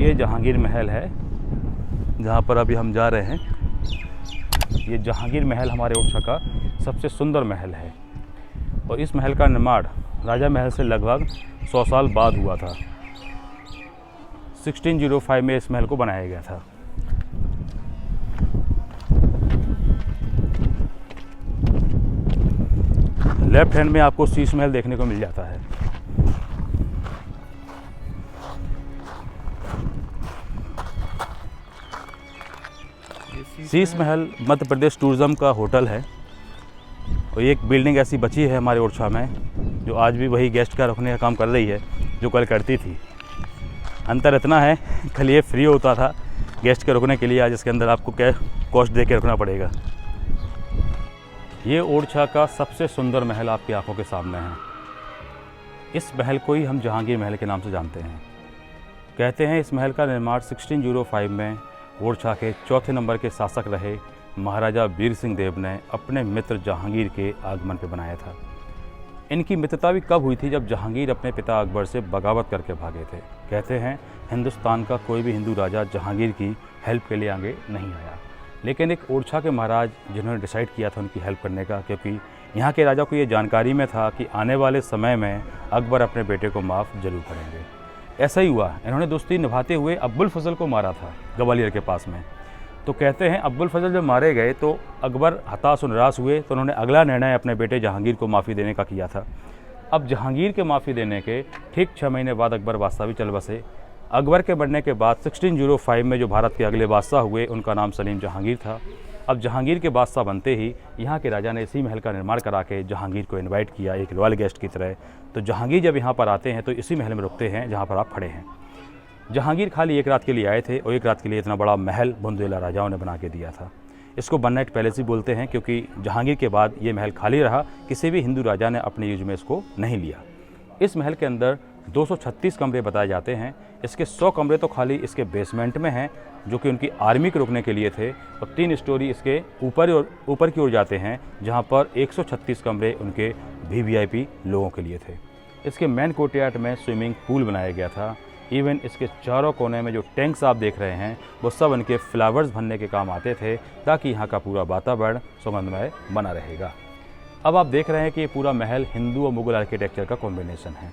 ये जहांगीर महल है जहाँ पर अभी हम जा रहे हैं। ये जहांगीर महल हमारे ओरछा का सबसे सुंदर महल है और इस महल का निर्माण राजा महल से लगभग 100 साल बाद हुआ था। 1605 में इस महल को बनाया गया था। लेफ्ट हैंड में आपको शीश महल देखने को मिल जाता है। शीश महल मध्य प्रदेश टूरिज़्म का होटल है और एक बिल्डिंग ऐसी बची है हमारे ओरछा में जो आज भी वही गेस्ट का रखने का काम कर रही है जो कल करती थी। अंतर इतना है, कल ये फ्री होता था गेस्ट के रुकने के लिए, आज इसके अंदर आपको क्या कॉस्ट दे के रखना पड़ेगा। ये ओरछा का सबसे सुंदर महल आपकी आंखों के सामने है। इस महल को ही हम जहांगीर महल के नाम से जानते हैं। कहते हैं इस महल का निर्माण 1605 में ओरछा के चौथे नंबर के शासक रहे महाराजा वीर सिंह देव ने अपने मित्र जहांगीर के आगमन पर बनाया था। इनकी मित्रता भी कब हुई थी, जब जहांगीर अपने पिता अकबर से बगावत करके भागे थे। कहते हैं हिंदुस्तान का कोई भी हिंदू राजा जहांगीर की हेल्प के लिए आगे नहीं आया, लेकिन एक ओरछा के महाराज जिन्होंने डिसाइड किया था उनकी हेल्प करने का, क्योंकि यहाँ के राजा को ये जानकारी में था कि आने वाले समय में अकबर अपने बेटे को माफ़ जरूर करेंगे। ऐसा ही हुआ, इन्होंने दोस्ती निभाते हुए अब्बुल फजल को मारा था ग्वालियर के पास में। तो कहते हैं अब्बुल फजल जब मारे गए तो अकबर हताश और निराश हुए, तो उन्होंने अगला निर्णय अपने बेटे जहांगीर को माफ़ी देने का किया था। अब जहांगीर के माफ़ी देने के ठीक 6 महीने बाद अकबर बादशाह भी चल बसे। अकबर के बढ़ने के बाद 1605 में जो भारत के अगले बादशाह हुए उनका नाम सलीम जहांगीर था। अब जहांगीर के बादशाह बनते ही यहाँ के राजा ने इसी महल का निर्माण करा के जहांगीर को इनवाइट किया एक रॉयल गेस्ट की तरह। तो जहांगीर जब यहाँ पर आते हैं तो इसी महल में रुकते हैं जहाँ पर आप खड़े हैं। जहांगीर खाली एक रात के लिए आए थे और एक रात के लिए इतना बड़ा महल बुंदेला राजाओं ने बना के दिया था। इसको वन नाइट पैलेस ही बोलते हैं, क्योंकि जहांगीर के बाद ये महल खाली रहा, किसी भी हिंदू राजा ने अपने यूज में इसको नहीं लिया। इस महल के अंदर 236 कमरे बताए जाते हैं। इसके 100 कमरे तो खाली इसके बेसमेंट में हैं जो कि उनकी आर्मी के रुकने के लिए थे, और 3 स्टोरी इसके ऊपर की ओर जाते हैं जहां पर 136 कमरे उनके वीवीआईपी लोगों के लिए थे। इसके मेन कोर्टयार्ड में स्विमिंग पूल बनाया गया था। इवन इसके चारों कोने में जो टैंक्स आप देख रहे हैं वो सब इनके फ्लावर्स भरने के काम आते थे, ताकि यहाँ का पूरा वातावरण सुगंधमय बना रहेगा। अब आप देख रहे हैं कि ये पूरा महल हिंदू और मुगल आर्किटेक्चर का कॉम्बिनेशन है।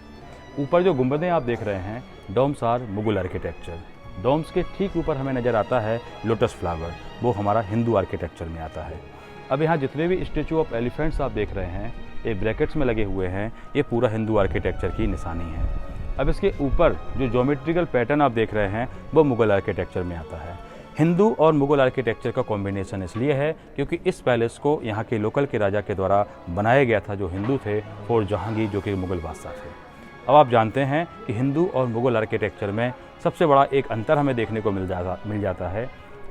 ऊपर जो गुंबदें आप देख रहे हैं डोम्स आर मुगल आर्किटेक्चर। डोम्स के ठीक ऊपर हमें नज़र आता है लोटस फ्लावर, वो हमारा हिंदू आर्किटेक्चर में आता है। अब यहाँ जितने भी स्टेचू ऑफ एलिफेंट्स आप देख रहे हैं ये ब्रैकेट्स में लगे हुए हैं, ये पूरा हिंदू आर्किटेक्चर की निशानी है। अब इसके ऊपर जो ज्योमेट्रिकल पैटर्न आप देख रहे हैं वो मुगल आर्किटेक्चर में आता है। हिंदू और मुगल आर्किटेक्चर का कॉम्बिनेशन इसलिए है क्योंकि इस पैलेस को यहाँ के लोकल के राजा के द्वारा बनाया गया था जो हिंदू थे, और जहांगीर जो कि मुगल बादशाह थे। अब आप जानते हैं कि हिंदू और मुगल आर्किटेक्चर में सबसे बड़ा एक अंतर हमें देखने को मिल जाता है।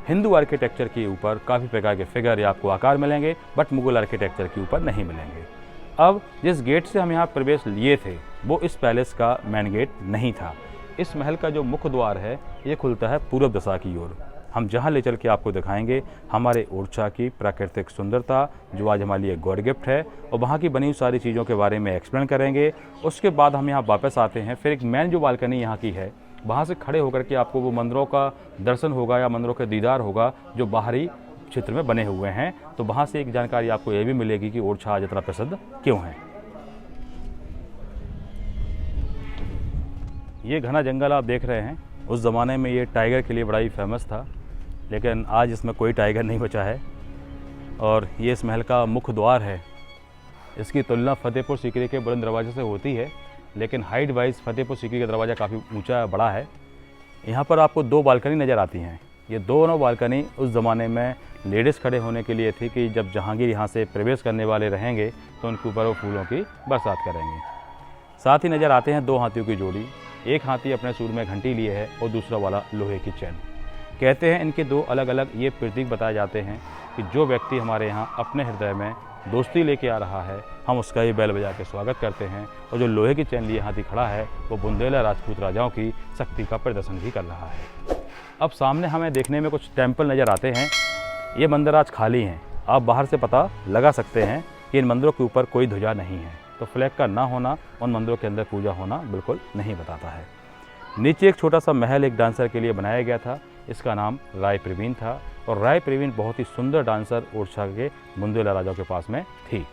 हिंदू आर्किटेक्चर के ऊपर काफ़ी प्रकार के फिगर या आपको आकार मिलेंगे, बट मुगल आर्किटेक्चर के ऊपर नहीं मिलेंगे। अब जिस गेट से हम यहाँ प्रवेश लिए थे वो इस पैलेस का मेन गेट नहीं था। इस महल का जो मुख्य द्वार है ये खुलता है पूर्व दिशा की ओर। हम जहाँ ले चल के आपको दिखाएंगे हमारे ओरछा की प्राकृतिक सुंदरता, जो आज हमारे लिए गॉड गिफ्ट है, और वहाँ की बनी हुई सारी चीज़ों के बारे में एक्सप्लेन करेंगे। उसके बाद हम यहाँ वापस आते हैं, फिर एक मेन जो बालकनी यहाँ की है वहाँ से खड़े होकर के आपको वो मंदिरों का दर्शन होगा या मंदिरों के दीदार होगा जो बाहरी क्षेत्र में बने हुए हैं। तो वहाँ से एक जानकारी आपको ये भी मिलेगी कि ओरछा आज इतना प्रसिद्ध क्यों है। ये घना जंगल आप देख रहे हैं, उस ज़माने में ये टाइगर के लिए बड़ा ही फेमस था, लेकिन आज इसमें कोई टाइगर नहीं बचा है। और ये इस महल का मुख्य द्वार है। इसकी तुलना फतेहपुर सीकरी के बुलंद दरवाजे से होती है, लेकिन हाइट वाइज फतेहपुर सीकरी का दरवाज़ा काफ़ी ऊंचा बड़ा है। यहाँ पर आपको 2 बालकनी नज़र आती हैं। ये दोनों बालकनी उस ज़माने में लेडीज़ खड़े होने के लिए थी कि जब जहांगीर यहाँ से प्रवेश करने वाले रहेंगे तो उनके ऊपर वो फूलों की बरसात करेंगे। साथ ही नज़र आते हैं 2 हाथियों की जोड़ी। एक हाथी अपने सूर में घंटी लिए है और दूसरा वाला लोहे की चैन। कहते हैं इनके 2 अलग अलग ये प्रतीक बताए जाते हैं कि जो व्यक्ति हमारे यहाँ अपने हृदय में दोस्ती लेके आ रहा है हम उसका ही बैल बजा के स्वागत करते हैं, और जो लोहे की चैन लिए हाथी खड़ा है वो बुंदेला राजपूत राजाओं की शक्ति का प्रदर्शन भी कर रहा है। अब सामने हमें देखने में कुछ टेम्पल नज़र आते हैं। ये मंदिर आज खाली हैं। आप बाहर से पता लगा सकते हैं कि इन मंदिरों के ऊपर कोई ध्वजा नहीं है, तो फ्लैग का ना होना उन मंदिरों के अंदर पूजा होना बिल्कुल नहीं बताता है। नीचे एक छोटा सा महल एक डांसर के लिए बनाया गया था, इसका नाम राय प्रवीण था। और राय प्रवीण बहुत ही सुंदर डांसर ओरछा के बुंदेला राजाओं के पास में थी।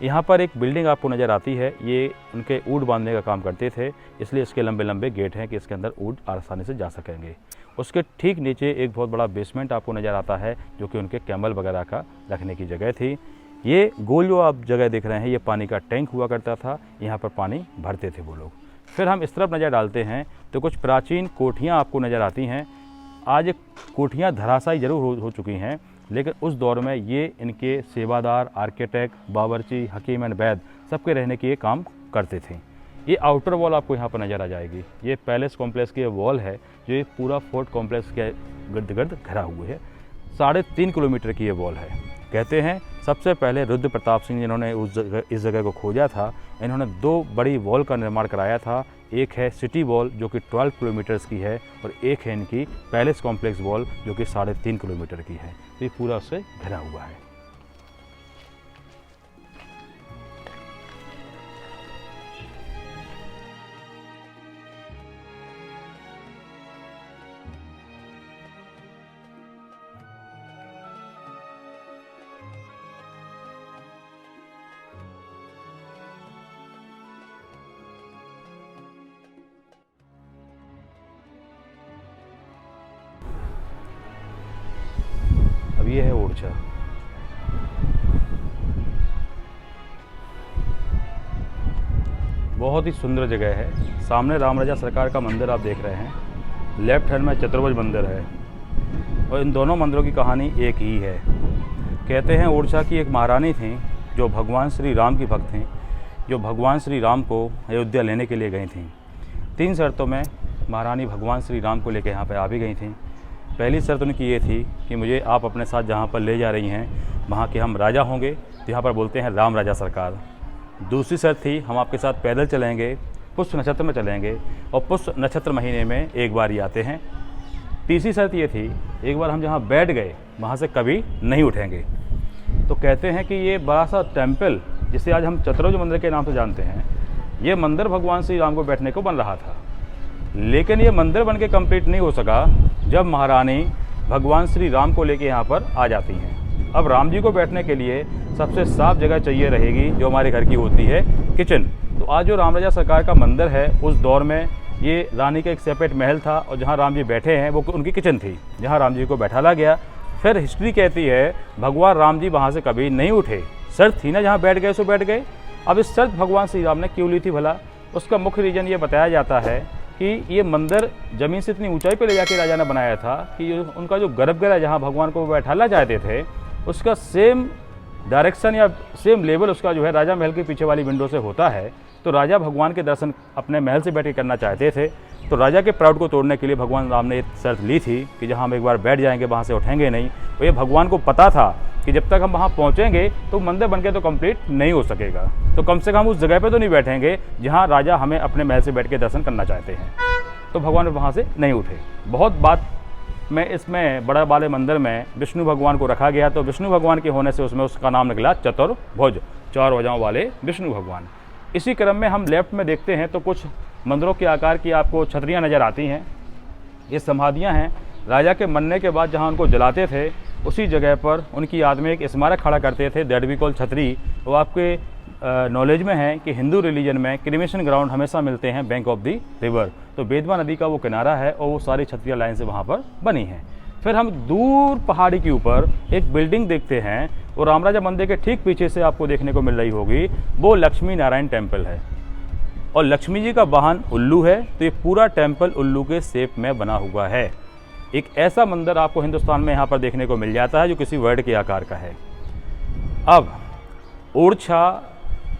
यहाँ पर एक बिल्डिंग आपको नज़र आती है, ये उनके ऊँट बांधने का काम करते थे, इसलिए इसके लंबे लंबे गेट हैं कि इसके अंदर ऊँट आसानी से जा सकेंगे। उसके ठीक नीचे एक बहुत बड़ा बेसमेंट आपको नज़र आता है, जो कि उनके कैमल वगैरह का रखने की जगह थी। ये गोल जो आप जगह देख रहे हैं, ये पानी का टैंक हुआ करता था, यहाँ पर पानी भरते थे वो लोग। फिर हम इस तरफ नज़र डालते हैं तो कुछ प्राचीन कोठियाँ आपको नज़र आती हैं। आज कोठियाँ धराशायी जरूर हो चुकी हैं, लेकिन उस दौर में ये इनके सेवादार, आर्किटेक्ट, बावर्ची, हकीम एंड वैद सबके रहने की ये काम करते थे। ये आउटर वॉल आपको यहाँ पर नज़र आ जाएगी। ये पैलेस कॉम्प्लेक्स की वॉल है, जो ये पूरा फोर्ट कॉम्प्लेक्स के गिर्द गिर्द घिरा हुआ है। 3.5 किलोमीटर की ये वॉल है। कहते हैं सबसे पहले रुद्र प्रताप सिंह जिन्होंने इस जगह को खोजा था, इन्होंने 2 बड़ी वॉल का निर्माण कराया था। एक है सिटी वॉल जो कि 12 किलोमीटर्स की है, और एक है इनकी पैलेस कॉम्प्लेक्स वॉल जो कि 3.5 किलोमीटर की है। तो ये पूरा उससे घिरा हुआ है। अब ये है ओरछा। बहुत ही सुंदर जगह है। सामने राम राजा सरकार का मंदिर आप देख रहे हैं, लेफ्ट हैंड में चतुर्भुज मंदिर है, और इन दोनों मंदिरों की कहानी एक ही है। कहते हैं ओरछा की एक महारानी थी जो भगवान श्री राम की भक्त थीं, जो भगवान श्री राम को अयोध्या लेने के लिए गई थीं। 3 शर्तों में महारानी भगवान श्री राम को लेकर यहाँ पर आ भी गई थीं। पहली शर्त उनकी ये थी कि मुझे आप अपने साथ जहाँ पर ले जा रही हैं वहाँ के हम राजा होंगे, तो यहाँ पर बोलते हैं राम राजा सरकार। दूसरी शर्त थी हम आपके साथ पैदल चलेंगे, पुष्य नक्षत्र में चलेंगे, और पुष्य नक्षत्र महीने में एक बार ही आते हैं। तीसरी शर्त ये थी एक बार हम जहाँ बैठ गए वहाँ से कभी नहीं उठेंगे। तो कहते हैं कि ये बड़ा सा टेम्पल जिसे आज हम चतुर्भुज मंदिर के नाम से जानते हैं, ये मंदिर भगवान श्री राम को बैठने को बन रहा था। लेकिन ये मंदिर बन के कम्प्लीट नहीं हो सका जब महारानी भगवान श्री राम को लेके यहाँ पर आ जाती हैं। अब राम जी को बैठने के लिए सबसे साफ जगह चाहिए रहेगी, जो हमारे घर की होती है किचन। तो आज जो राम राजा सरकार का मंदिर है, उस दौर में ये रानी का एक सेपरेट महल था, और जहाँ राम जी बैठे हैं वो उनकी किचन थी, जहाँ राम जी को बैठाला गया। फिर हिस्ट्री कहती है भगवान राम जी वहाँ से कभी नहीं उठे। शर्त थी ना, जहाँ बैठ गए सो बैठ गए। अब इस शर्त भगवान श्री राम ने क्यों ली थी भला? उसका मुख्य रीज़न ये बताया जाता है कि ये मंदिर ज़मीन से इतनी ऊंचाई पे ले जाके राजा ने बनाया था कि उनका जो गर्भगृह जहाँ भगवान को बैठाला चाहते थे, उसका सेम डायरेक्शन या सेम लेवल उसका जो है राजा महल के पीछे वाली विंडो से होता है। तो राजा भगवान के दर्शन अपने महल से बैठ के करना चाहते थे। तो राजा के प्राउड को तोड़ने के लिए भगवान राम ने एक शर्त ली थी कि जहाँ हम एक बार बैठ जाएंगे वहाँ से उठेंगे नहीं। तो ये भगवान को पता था कि जब तक हम वहाँ पहुँचेंगे तो मंदिर बनके तो कंप्लीट नहीं हो सकेगा, तो कम से कम उस जगह पे तो नहीं बैठेंगे जहाँ राजा हमें अपने महल से बैठ के दर्शन करना चाहते हैं। तो भगवान वहाँ से नहीं उठे। बहुत बात में इसमें बड़ा वाले मंदिर में विष्णु भगवान को रखा गया, तो विष्णु भगवान के होने से उसमें उसका नाम निकला चतुर्भुज, 4 भुजाओं वाले विष्णु भगवान। इसी क्रम में हम लेफ्ट में देखते हैं तो कुछ मंदिरों के आकार की आपको छतरियाँ नज़र आती हैं। ये समाधियाँ हैं। राजा के मरने के बाद जहाँ उनको जलाते थे उसी जगह पर उनकी याद में एक स्मारक खड़ा करते थे, दैट वी कॉल छतरी। वो आपके नॉलेज में है कि हिंदू रिलीजन में क्रिमेशन ग्राउंड हमेशा मिलते हैं बैंक ऑफ दी रिवर। तो बेतवा नदी का वो किनारा है और वो सारी छतरियाँ लाइन से वहाँ पर बनी हैं। फिर हम दूर पहाड़ी के ऊपर एक बिल्डिंग देखते हैं, वो राम राजा मंदिर के ठीक पीछे से आपको देखने को मिल रही होगी। वो लक्ष्मी नारायण टेम्पल है और लक्ष्मी जी का वाहन उल्लू है। तो ये पूरा टेम्पल उल्लू के शेप में बना हुआ है। एक ऐसा मंदिर आपको हिंदुस्तान में यहाँ पर देखने को मिल जाता है जो किसी वर्ड के आकार का है। अब ओरछा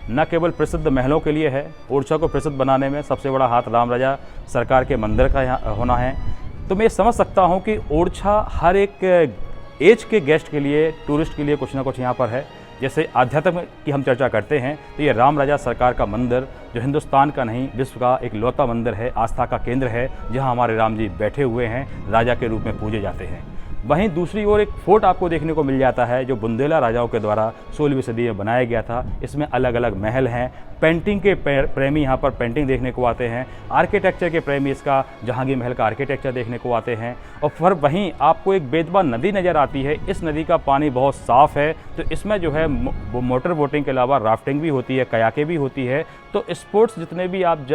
न केवल प्रसिद्ध महलों के लिए है, ओरछा को प्रसिद्ध बनाने में सबसे बड़ा हाथ राम राजा सरकार के मंदिर का यहाँ होना है। तो मैं समझ सकता हूँ कि ओरछा हर एक एज के गेस्ट के लिए, टूरिस्ट के लिए कुछ ना कुछ यहाँ पर है। जैसे आध्यात्म की हम चर्चा करते हैं तो ये राम राजा सरकार का मंदिर जो हिंदुस्तान का नहीं विश्व का एक लौता मंदिर है, आस्था का केंद्र है, जहाँ हमारे राम जी बैठे हुए हैं, राजा के रूप में पूजे जाते हैं। वहीं दूसरी ओर एक फोर्ट आपको देखने को मिल जाता है जो बुंदेला राजाओं के द्वारा 16वीं सदी में बनाया गया था। इसमें अलग अलग महल हैं। पेंटिंग के प्रेमी यहाँ पर पेंटिंग देखने को आते हैं, आर्किटेक्चर के प्रेमी इसका जहांगीर महल का आर्किटेक्चर देखने को आते हैं। और फिर वहीं आपको एक बेतवा नदी नज़र आती है। इस नदी का पानी बहुत साफ़ है, तो इसमें जो है मोटर बोटिंग के अलावा राफ्टिंग भी होती है, कयाके भी होती है। तो स्पोर्ट्स जितने भी आप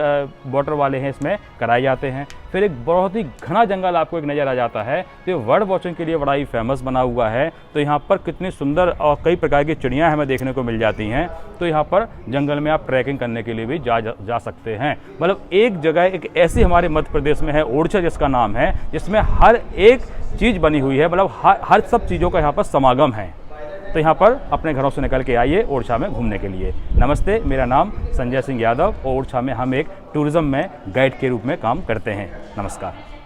वाटर वाले हैं इसमें कराए जाते हैं। फिर एक बहुत ही घना जंगल आपको एक नज़र आ जाता है, तो ये बर्ड वॉचिंग के लिए बड़ा ही फेमस बना हुआ है। तो यहाँ पर कितनी सुंदर और कई प्रकार की चिड़ियाँ हमें देखने को मिल जाती हैं। तो यहाँ पर जंगल में आप ट्रैकिंग करने के लिए भी जा सकते हैं। मतलब एक जगह एक ऐसी हमारे मध्य प्रदेश में है ओरछा जिसका नाम है, जिसमें हर एक चीज़ बनी हुई है, मतलब हर सब चीज़ों का यहाँ पर समागम है। तो यहाँ पर अपने घरों से निकल के आइए ओरछा में घूमने के लिए। नमस्ते, मेरा नाम संजय सिंह यादव और ओरछा में हम एक टूरिज़्म में गाइड के रूप में काम करते हैं। नमस्कार।